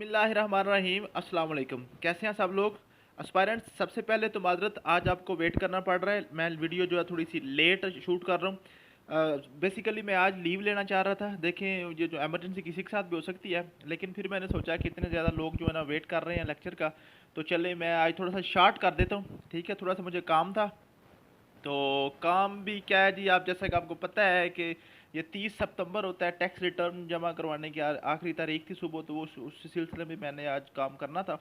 बिस्मिल्लाहिर्रहमानिर्रहीम अस्सलाम वालेकुम। कैसे हैं सब लोग एस्पायरेंट्स। सबसे पहले तो माजरत, आज आपको वेट करना पड़ रहा है। मैं वीडियो जो है थोड़ी सी लेट शूट कर रहा हूँ। बेसिकली मैं आज लीव लेना चाह रहा था। देखें, ये जो एमरजेंसी किसी के साथ भी हो सकती है, लेकिन फिर मैंने सोचा कि इतने ज़्यादा लोग जो है ना वेट कर रहे हैं लेक्चर का, तो चले मैं आज थोड़ा सा शार्ट कर देता हूँ। ठीक है, थोड़ा सा मुझे काम था। तो काम भी क्या है जी, आप जैसा कि आपको पता है कि ये 30 सितंबर होता है टैक्स रिटर्न जमा करवाने की आखिरी तारीख थी सुबह, तो वो उस सिलसिले में मैंने आज काम करना था।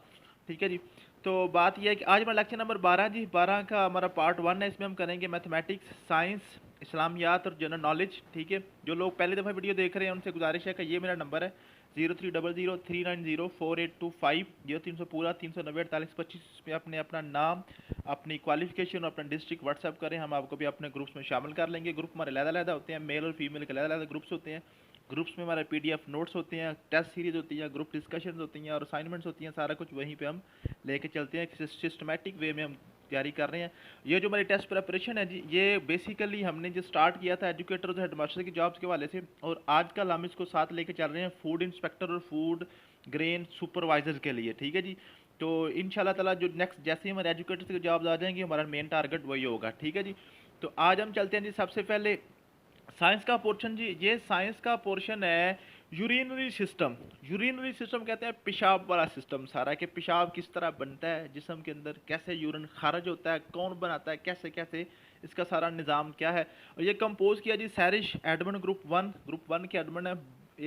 ठीक है जी। तो बात यह है कि आज हमारा लेक्चर नंबर 12 जी, 12 का हमारा पार्ट 1 है। इसमें हम करेंगे मैथमेटिक्स, साइंस, इस्लामियात और जनरल नॉलेज। ठीक है, जो लोग पहली दफ़ा वीडियो देख रहे हैं उनसे गुजारिश है कि ये मेरा नंबर है 0300390485। ये 300 पूरा 390 48 25 में अपने अपना नाम, अपनी क्वालिफिकेशन और अपना डिस्ट्रिक्ट व्हाट्सअप करें। हम आपको भी अपने ग्रुप्स में शामिल कर लेंगे। ग्रुप हमारे अलग-अलग होते हैं, मेल और फीमेल के अलग-अलग ग्रुप्स होते हैं। ग्रुप्स में हमारे पीडीएफ नोट्स होते हैं, टेस्ट सीरीज होती है, ग्रुप डिस्कशन होती हैं और असाइनमेंट्स होती हैं। सारा कुछ वहीं पे हम लेके चलते हैं, सिस्टमेटिक वे में हम तैयारी कर रहे हैं। ये जो हमारी टेस्ट प्रिपरेशन है जी, ये बेसिकली हमने जो स्टार्ट किया था एजुकेटर और हेडमास्टर की जॉब्स के हवाले से, और आजकल हम इसको साथ लेके चल रहे हैं फूड इंस्पेक्टर और फूड ग्रेन सुपरवाइजर के लिए। ठीक है जी। तो इंशाल्लाह ताला जो नेक्स्ट जैसे ही हमारे एजुकेटर की जॉब्स आ जाएंगी, हमारा मेन टारगेट वही होगा। ठीक है जी। तो आज हम चलते हैं जी सबसे पहले साइंस का पोर्शन जी। ये साइंस का पोर्शन है यूरिनरी सिस्टम। यूरिनरी सिस्टम कहते हैं पेशाब वाला सिस्टम सारा, कि पेशाब किस तरह बनता है जिस्म के अंदर, कैसे यूरिन खारिज होता है, कौन बनाता है, कैसे कैसे इसका सारा निज़ाम क्या है। और ये कंपोज किया जी सैरिश एडमंड ग्रुप वन के एडमंड है।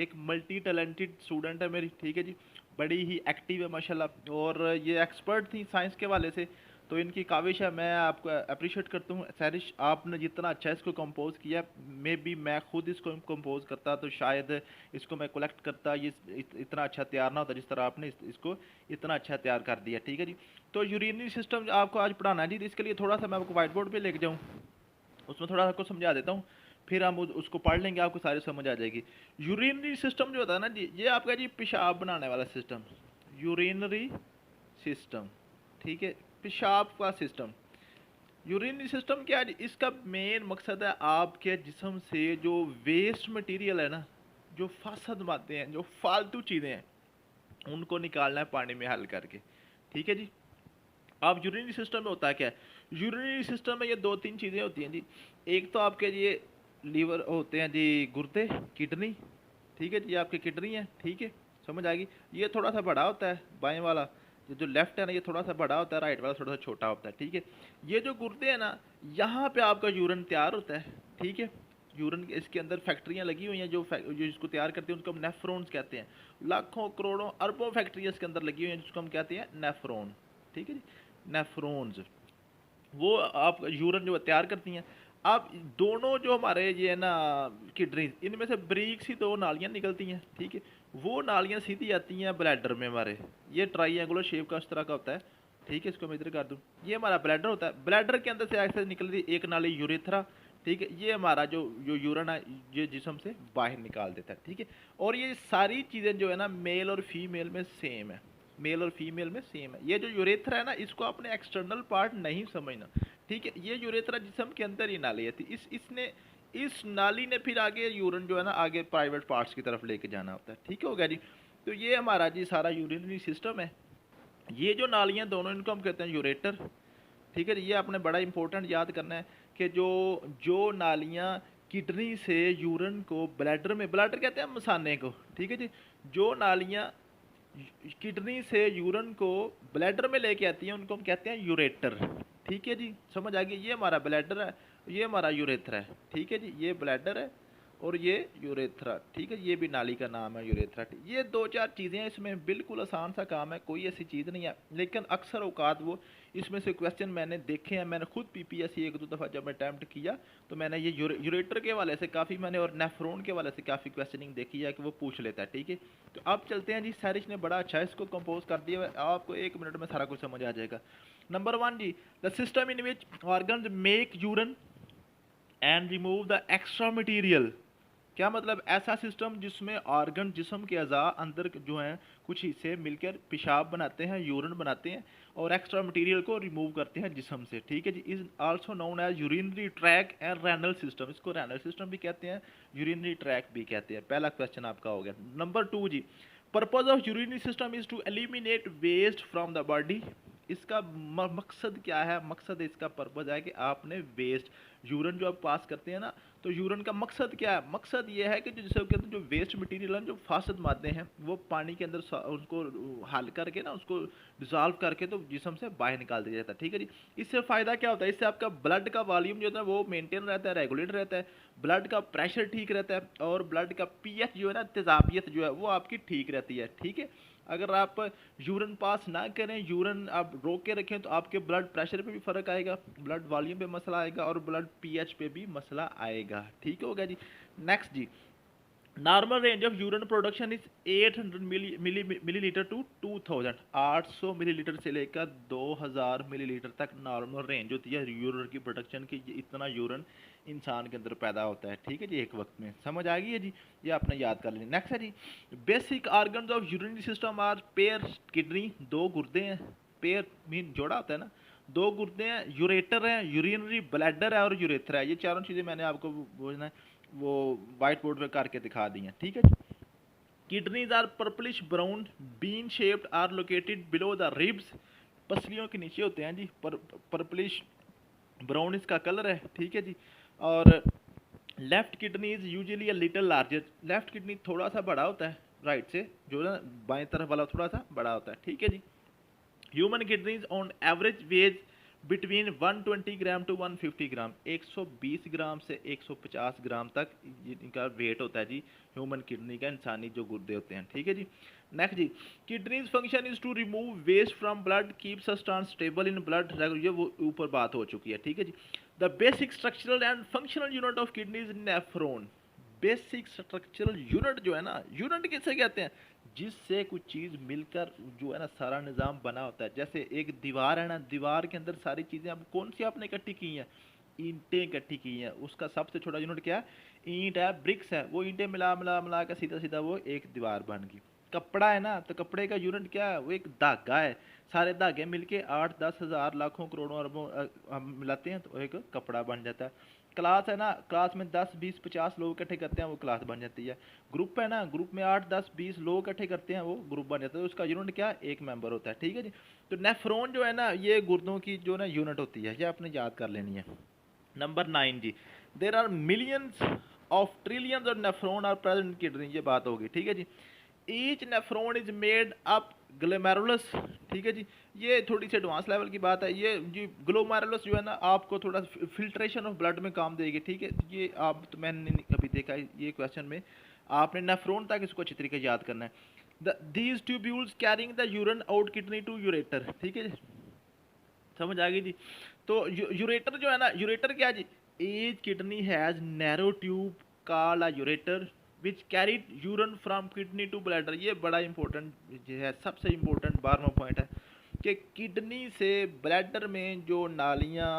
एक मल्टी टैलेंटेड स्टूडेंट है मेरी। ठीक है जी, बड़ी ही एक्टिव है माशाल्लाह, और ये एक्सपर्ट थी साइंस के वाले से। तो इनकी काविश है, मैं आपको अप्रिशिएट करता हूँ। सैरिश, आपने जितना अच्छा इसको कंपोज किया, मे बी मैं खुद इसको कंपोज करता तो शायद इसको मैं कलेक्ट करता, ये इतना अच्छा तैयार ना होता जिस तरह आपने इसको इतना अच्छा तैयार कर दिया। ठीक है जी। तो यूरिनरी सिस्टम आपको आज पढ़ाना है जी, तो इसके लिए थोड़ा सा मैं आपको व्हाइट बोर्ड पर लेके जाऊँ, उसमें थोड़ा सा आपको समझा देता हूँ, फिर हम उसको पढ़ लेंगे, आपको सारी समझ आ जाएगी। यूरिनरी सिस्टम जो होता है ना जी, ये आपका जी पेशाब बनाने वाला सिस्टम, यूरिनरी सिस्टम। ठीक है, पेशाब का सिस्टम। यूरिनरी सिस्टम क्या है, इसका मेन मकसद है आपके जिस्म से जो वेस्ट मटेरियल है ना, जो फासद मादे हैं, जो फालतू चीज़ें हैं, उनको निकालना है पानी में हल करके। ठीक है जी। अब यूरिनरी सिस्टम में होता है क्या है, यूरिनरी सिस्टम में ये दो तीन चीज़ें होती हैं जी। एक तो आपके ये लीवर होते हैं जी, गुर्दे, किडनी। ठीक है जी, आपकी किडनी है। ठीक है, समझ आ गई। ये थोड़ा सा बड़ा होता है, बाएं वाला जो लेफ्ट है ना, ये थोड़ा सा बड़ा होता है, राइट वाला थोड़ा सा छोटा होता है। ठीक है, ये जो गुर्दे हैं ना, यहाँ पे आपका यूरिन तैयार होता है। ठीक है, यूरिन इसके अंदर फैक्ट्रियाँ लगी हुई हैं, जो इसको तैयार करते हैं उसको हम नेफ्रॉन्स कहते हैं। लाखों करोड़ों अरबों फैक्ट्रियाँ इसके अंदर लगी हुई हैं, जिसको हम कहते हैं नेफ्रॉन। ठीक है जी, नेफ्रॉन्स, वो आप यूरिन जो तैयार करती हैं। अब दोनों जो हमारे ये है ना किडनी, इनमें से ब्रीक सी दो नालियाँ निकलती हैं। ठीक है, वो नालियाँ सीधी आती हैं ब्लैडर में हमारे। ये ट्राइंगुलर शेप का इस तरह का होता है। ठीक है, इसको मैं इधर कर दूँ, ये हमारा ब्लैडर होता है। ब्लैडर के अंदर से ऐसे निकल रही एक नाली यूरेथ्रा। ठीक है, ये हमारा जो जो यूरिन है, ये जिस्म से बाहर निकाल देता है। ठीक है, और ये सारी चीज़ें जो है ना मेल और फीमेल में सेम है, मेल और फीमेल में सेम है। ये जो यूरेथ्रा है ना, इसको अपने एक्सटर्नल पार्ट नहीं समझना। ठीक है, ये यूरेथ्रा जिस्म के अंदर ही नाली है, इसने इस नाली ने फिर आगे यूरिन जो है ना आगे प्राइवेट पार्ट्स की तरफ लेके जाना होता है। ठीक हो गया जी। तो ये हमारा जी सारा यूरिनरी सिस्टम है। ये जो नालियाँ दोनों, इनको हम कहते हैं यूरेटर। ठीक है, ये आपने बड़ा इंपॉर्टेंट याद करना है कि जो जो नालियाँ किडनी से यूरिन को ब्लैडर में, ब्लैडर कहते हैं मसाने को। ठीक है जी, जो नालियाँ किडनी से यूरिन को ब्लैडर में लेके आती हैं, उनको हम कहते हैं यूरेटर। ठीक है जी, समझ आ गई। ये हमारा ब्लैडर है, ये हमारा यूरेथ्रा है। ठीक है जी, ये ब्लैडर है और ये यूरेथ्रा। ठीक है, ये भी नाली का नाम है यूरेथ्रा। ये दो चार चीज़ें हैं, इसमें बिल्कुल आसान सा काम है, कोई ऐसी चीज़ नहीं है। लेकिन अक्सर औकात वो इसमें से क्वेश्चन मैंने देखे हैं, मैंने खुद पीपीएससी एक दो दफ़ा जब मैं अटैम्प्ट किया, तो मैंने ये यूरेटर के वाले से काफ़ी मैंने, और नेफ्रॉन के वाले से काफ़ी क्वेश्चनिंग देखी है कि वो पूछ लेता है। ठीक है, तो अब चलते हैं जी। सैरिश ने बड़ा अच्छा इसको कंपोज कर दिया है, आपको 1 मिनट में सारा कुछ समझ आ जाएगा। नंबर 1 जी, the system in which organs make urine and remove the extra material. क्या मतलब, ऐसा सिस्टम जिसमें ऑर्गन, जिस्म के अज़ा अंदर जो हैं कुछ हिस्से मिलकर पेशाब बनाते हैं, यूरिन बनाते हैं और एक्स्ट्रा मटेरियल को रिमूव करते हैं जिस्म से। ठीक है जी, is also known as urinary tract and renal system. इसको रेनल सिस्टम भी कहते हैं, यूरिनरी ट्रैक भी कहते हैं। पहला क्वेश्चन आपका हो गया। नंबर 2 जी, purpose of urinary system is to eliminate waste from the body. इसका मकसद क्या है? मकसद इसका पर्पज है कि आपने वेस्ट यूरिन जो आप पास करते हैं ना, तो यूरिन का मकसद क्या है? मकसद ये है कि जो जिसे कहते हैं जो वेस्ट मटेरियल है, जो फासद मादे हैं, वो पानी के अंदर उनको हल करके ना, उसको डिजॉल्व करके तो जिस्म से बाहर निकाल दिया जाता है। ठीक है जी। इससे फ़ायदा क्या होता है? इससे आपका ब्लड का वॉल्यूम जो है वो मेंटेन रहता है, रेगुलेट रहता है, ब्लड का प्रेशर ठीक रहता है, और ब्लड का पीएच जो है ना, तेजाबियत जो है वो आपकी ठीक रहती है। ठीक है। अगर आप यूरिन पास ना करें, यूरिन आप रोक के रखें, तो आपके ब्लड प्रेशर पे भी फ़र्क आएगा, ब्लड वॉल्यूम पे मसला आएगा, और ब्लड पीएच पे भी मसला आएगा। ठीक हो गया जी। नेक्स्ट जी, normal range of urine production is 800 millilitre to 2000, 800 millilitre से लेकर 2000 मिलीलीटर तक नॉर्मल रेंज होती है यूरिन की प्रोडक्शन की। इतना यूरिन इंसान के अंदर पैदा होता है। ठीक है जी, एक वक्त में। समझ आ गई है जी, ये आपने याद कर लेना। नेक्स्ट है जी, basic organs of urinary system are pair kidney, दो गुर्दे हैं, पेयर मीन जोड़ा होता है ना, दो गुर्दे हैं, यूरेटर है, यूरिनरी ब्लैडर है, और यूरेथ्रा है। ये चारों चीज़ें मैंने आपको बोलना है वो वाइट बोर्ड पे करके दिखा दी हैं। ठीक है। Kidneys are purplish brown, bean shaped, are located below the ribs, पसलियों के नीचे होते हैं जी। पर्पलिश ब्राउन इसका कलर है। ठीक है जी। और left kidney is usually a little larger, left kidney थोड़ा सा बड़ा होता है राइट से, जो ना बाएं तरफ वाला थोड़ा सा बड़ा होता है। ठीक है जी। Human kidneys on average weigh between 120 gram to 150 gram, 120 gram से 150 ग्राम तक इनका वेट होता है जी, ह्यूमन किडनी का, इंसानी जो गुर्दे होते हैं। ठीक है जी। नेक्स्ट जी, kidneys function is to remove waste from blood, keep substance stable in blood, ये वो ऊपर बात हो चुकी है। ठीक है जी। The basic structural and functional unit of kidney is nephron. Basic structural unit जो है ना, यूनिट किसे कहते हैं? जिससे कुछ चीज़ मिलकर जो है ना सारा निज़ाम बना होता है। जैसे एक दीवार है ना, दीवार के अंदर सारी चीज़ें अब कौन सी आपने इकट्ठी की हैं? ईंटें इकट्ठी की हैं। उसका सबसे छोटा यूनिट क्या है? ईंट है, ब्रिक्स है। वो ईंटें मिला मिला मिला कर सीधा सीधा वो एक दीवार बन गई। कपड़ा है ना, तो कपड़े का यूनिट क्या है? वो एक धागा है। सारे धागे मिलके 8-10 हज़ार लाखों करोड़ों अरबों हम मिलाते हैं तो एक कपड़ा बन जाता है। क्लास है ना, क्लास में 10-20-50 लोग इकट्ठे करते हैं, वो क्लास बन जाती है। ग्रुप है ना, ग्रुप में 8-10-20 लोग इकट्ठे करते हैं, वो ग्रुप बन जाता है। तो उसका यूनिट क्या? एक मेंबर होता है। ठीक है जी। तो नेफ्रॉन जो है ना, ये गुर्दों की जो ना यूनिट होती है, ये आपने याद कर लेनी है। नंबर 9 जी, there are millions of trillions of nephron are present in kidney, ये बात होगी। ठीक है जी। Each nephron is made up glomerulus. ठीक है जी। ये थोड़ी सी एडवांस लेवल की बात है। ये जी ग्लोमेरुलस जो है ना, आपको थोड़ा फिल्ट्रेशन ऑफ ब्लड में काम देगी। ठीक है। ये आप तो मैंने कभी देखा है ये क्वेश्चन में, आपने नेफ्रॉन तक इसको अच्छी तरीके से याद करना है। These tubules carrying the urine out kidney to ureter. ठीक है जी, समझ आ गई जी। तो यूरेटर जो है ना, यूरेटर क्या जी? Each kidney has narrow tube called a ureter which carried urine from kidney to bladder. ये बड़ा इंपॉर्टेंट है, सबसे इंपॉर्टेंट 12वां पॉइंट है कि किडनी से ब्लैडर में जो नालियाँ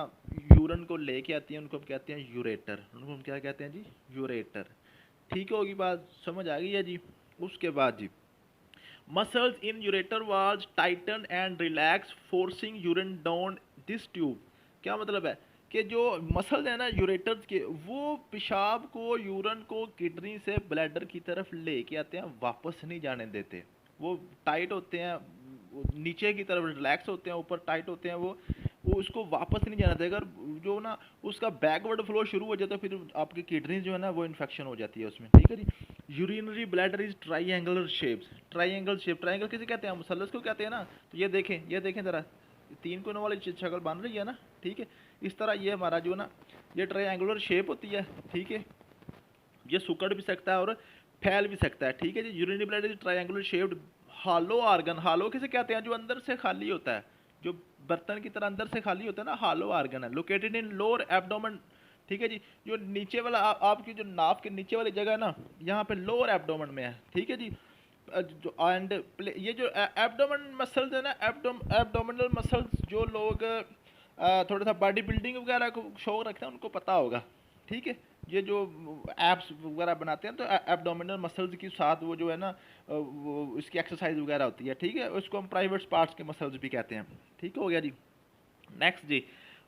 यूरिन को लेके आती हैं उनको हम कहते हैं यूरेटर। उनको हम क्या कहते हैं जी? यूरेटर। ठीक होगी बात, समझ आ गई है जी। उसके बाद जी, muscles in ureter was tighten and relax forcing urine down this tube. क्या मतलब है? कि जो मसल्स है ना यूरेटर्स के, वो पेशाब को, यूरिन को किडनी से ब्लैडर की तरफ लेके आते हैं, वापस नहीं जाने देते। वो टाइट होते हैं, नीचे की तरफ रिलैक्स होते हैं, ऊपर टाइट होते हैं, वो उसको वापस नहीं जाना देगा। जो ना उसका बैकवर्ड फ्लो शुरू हो जाता है, फिर आपकी किडनी जो है ना वो इन्फेक्शन हो जाती है उसमें। ठीक है जी। Urinary bladder is triangular shapes. Triangle shape, triangle किसे कहते हैं? मुसल्लस को कहते हैं ना। तो ये देखें, ये देखें ज़रा, 3 कोनों वाली शक्ल बन रही है ना। ठीक है। इस तरह ये हमारा जो ना, ये ट्राइंगुलर शेप होती है। ठीक है। ये सुकड़ भी सकता है और फैल भी सकता है। ठीक है जी। Urinary bladder is triangular shaped hollow organ. Hollow किसे कहते हैं? जो अंदर से खाली होता है, जो बर्तन की तरह अंदर से खाली होता है ना, हालो ऑर्गन है। Located in lower abdomen. ठीक है जी। जो नीचे वाला आपकी जो नाप के नीचे वाली जगह है ना, यहाँ पे लोअर एब्डोमेन में है। ठीक है जी। जो एंड ये जो एब्डोमेन मसल्स है ना, एब्डोमिनल मसल्स, जो लोग थोड़ा सा बॉडी बिल्डिंग वगैरह को शौक रखते हैं उनको पता होगा। ठीक है। ये जो एप्स वगैरह बनाते हैं तो एब्डोमिनल मसल्स के साथ वो जो है ना वो इसकी एक्सरसाइज वगैरह होती है। ठीक है। उसको हम प्राइवेट पार्ट्स के मसल्स भी कहते हैं। ठीक हो गया जी। नेक्स्ट जी,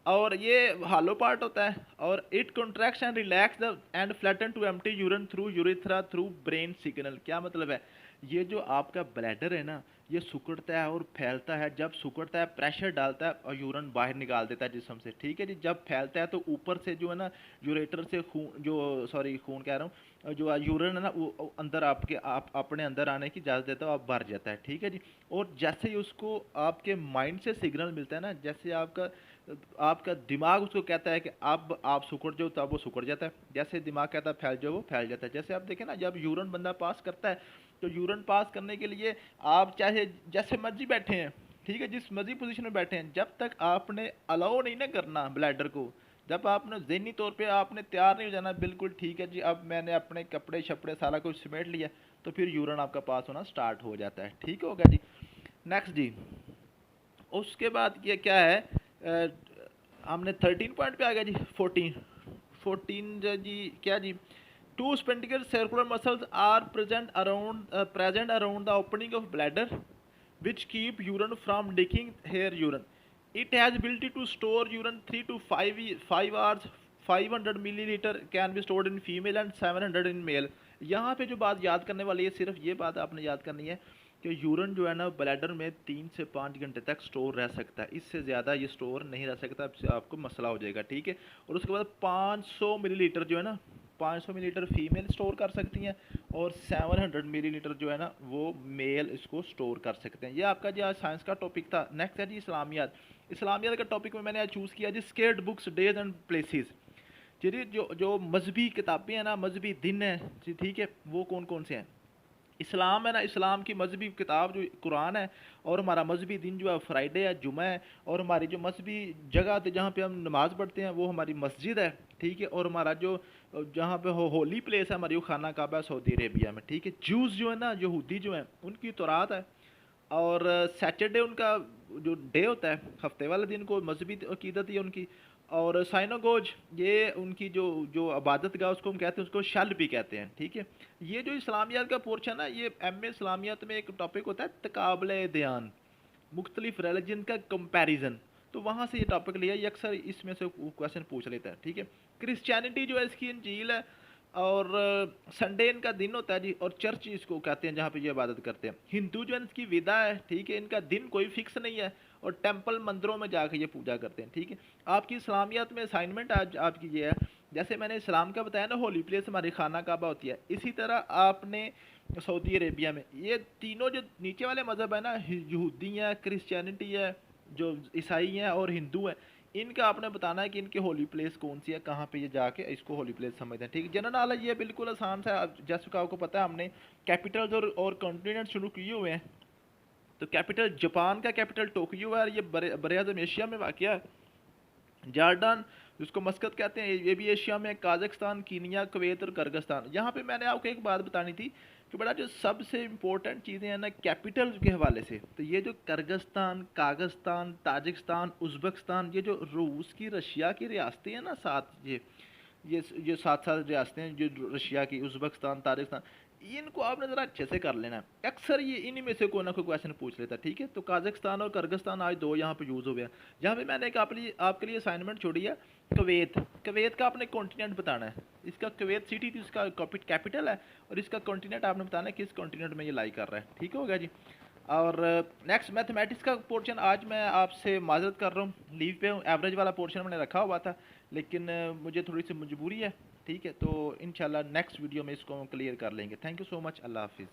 और ये हालो पार्ट होता है, और it contracts and relax the and flatten to empty urine through urethra through brain signal. क्या मतलब है? ये जो आपका ब्लैडर है ना, ये सिकुड़ता है और फैलता है। जब सिकुड़ता है प्रेशर डालता है और यूरिन बाहर निकाल देता है जिस्म से, ठीक है जी। जब फैलता है तो ऊपर से जो है ना यूरेटर से खून, जो सॉरी खून कह रहा हूँ, जो यूरिन है ना वो अंदर आपके आप अपने अंदर आने की इजाज़त देता है और भर जाता है, ठीक है जी। और जैसे ही उसको आपके माइंड से सिग्नल मिलता है ना, जैसे आपका आपका दिमाग उसको कहता है कि अब आप सिकुड़ जाओ, तब वो सिकुड़ जाता है। जैसे दिमाग कहता है फैल जाओ, वो फैल जाता है। जैसे आप देखें ना, जब यूरिन बंदा पास करता है तो यूरिन पास करने के लिए आप चाहे जैसे मर्जी बैठे हैं, ठीक है, जिस मर्जी पोजीशन में बैठे हैं, जब तक आपने अलाउ नहीं ना करना ब्लैडर को, जब आपने ज़हनी तौर पे आपने तैयार नहीं हो जाना, बिल्कुल ठीक है जी अब मैंने अपने कपड़े शपड़े सारा कुछ समेट लिया, तो फिर यूरिन आपका पास होना स्टार्ट हो जाता है, ठीक हो गया जी। नेक्स्ट जी, उसके बाद ये क्या है, हमने 13 पॉइंट पे आ गया जी। 14 14 जी क्या जी, two sphincter circular muscles are present around the opening of bladder which keep urine from leaking hair urine. It has ability to store urine 3 to 5 hours. 500 milliliter can be stored in female and 700 in male. यहाँ पे जो बात याद करने वाली है, सिर्फ ये बात आपने याद करनी है कि यूरिन जो है ना ब्लैडर में 3 से 5 घंटे तक स्टोर रह सकता है, इससे ज़्यादा ये स्टोर नहीं रह सकता, आपको मसला हो जाएगा, ठीक है। और उसके बाद 500 मिलीलीटर जो है ना, 500 मिलीलीटर फीमेल स्टोर कर सकती हैं और 700 मिलीलीटर जो है ना वो मेल इसको स्टोर कर सकते हैं। ये आपका जो आज साइंस का टॉपिक था। नेक्स्ट है जी इस्लामियात। इस्लामियात का टॉपिक में मैंने आज चूज़ किया जी sacred books days and places. जी जो जो मजहबी किताबें हैं ना, मजहबी दिन है जी, ठीक है, वो कौन कौन से हैं। इस्लाम है ना, इस्लाम की मजहबी किताब जो कुरान है, और हमारा मजहबी दिन जो है फ्राइडे है, जुमा है। और हमारी जो मजहबी जगह थे जहाँ पे हम नमाज़ पढ़ते हैं वो हमारी मस्जिद है, ठीक है। और हमारा जो जहाँ पे होली प्लेस है हमारी, वो खाना काबा है सऊदी अरेबिया में, ठीक है। जूस जो है ना, यहूदी जो हैं, उनकी तौरात है। और सैटरडे उनका जो डे होता है, हफ्ते वाले दिन को मजहबी अकीदत है उनकी। और साइनागोज, ये उनकी जो जो इबादत गाह उसको हम कहते हैं, उसको शल भी कहते हैं, ठीक है। ये जो इस्लामियात का पोर्शन है, ये एम ए इस्लामियात में एक टॉपिक होता है तकाबले दयान, मुख्तलिफ रिलीजन का कंपैरिजन। तो वहाँ से ये टॉपिक लिया, ये अक्सर इसमें से क्वेश्चन पूछ लेता है, ठीक है। क्रिश्चियनिटी जो है इसकी इंजील है। और संडे इनका दिन होता है जी, और चर्च इसको कहते हैं जहाँ पे ये इबादत करते हैं। हिंदू जो है इसकी विदा है, ठीक है, इनका दिन कोई फिक्स नहीं है, और टेंपल मंदिरों में जाकर ये पूजा करते हैं, ठीक है। आपकी इस्लामियत में असाइनमेंट आज आपकी ये है, जैसे मैंने इस्लाम का बताया ना, होली प्लेस हमारी खाना काबा होती है, इसी तरह आपने सऊदी अरेबिया में ये तीनों जो नीचे वाले मज़हब है ना, यहूदी है, क्रिश्चियनिटी है, जो ईसाई हैं और हिंदू हैं, इनका आपने बताना है कि इनकी होली प्लेस कौन सी है, कहाँ पे ये जाके इसको होली प्लेस समझते हैं, ठीक है। जनरल नॉलेज ये बिल्कुल आसान सा है, जैसे कि आपको पता है हमने कैपिटल्स और कॉन्टिनेंट शुरू किए हुए हैं। तो कैपिटल जापान का कैपिटल टोक्यो है, ये बरे आज़म एशिया में वाक़ है। जॉर्डन जिसको मस्कत कहते हैं ये भी एशिया में, काज़ाकिस्तान, कीनिया, कुवैत और किर्गिस्तान। यहाँ पे मैंने आपको एक बात बतानी थी कि बड़ा जो सबसे इम्पोर्टेंट चीज़ें हैं ना कैपिटल के हवाले से, तो ये जो किर्गिस्तान, काज़ाकिस्तान, ताजिकिस्तान, उज़्बेकिस्तान, ये जो रूस की रशिया की रियासतें हैं ना, साथ ये सात सात रियासतें हैं जो रशिया की, उज़्बेकिस्तान, ताजिकिस्तान, इनको आपने ज़रा अच्छे से कर लेना है। अक्सर ये इन्हीं में से कोई ना कोई क्वेश्चन पूछ लेता है, ठीक है। तो काज़ाकिस्तान और किर्गिस्तान आज दो यहाँ पे यूज़ हो गया। यहाँ पे मैंने एक आपके लिए असाइनमेंट छोड़ी है, कुवैत। कुवैत का आपने कॉन्टिनेंट बताना है। इसका कुवैत सिटी थी, इसका कैपिटल है, और इसका कॉन्टिनेंट आपने बताना है किस कॉन्टिनेंट में ये लाई कर रहा है, ठीक हो गया जी। और नेक्स्ट मैथमेटिक्स का पोर्शन आज मैं आपसे माजरत कर रहा हूँ, लीव पे हूँ। एवरेज वाला पोर्शन मैंने रखा हुआ था, लेकिन मुझे थोड़ी सी मजबूरी है, ठीक है। तो इंशाल्लाह नेक्स्ट वीडियो में इसको हम क्लियर कर लेंगे। थैंक यू सो मच, अल्लाह हाफिज़।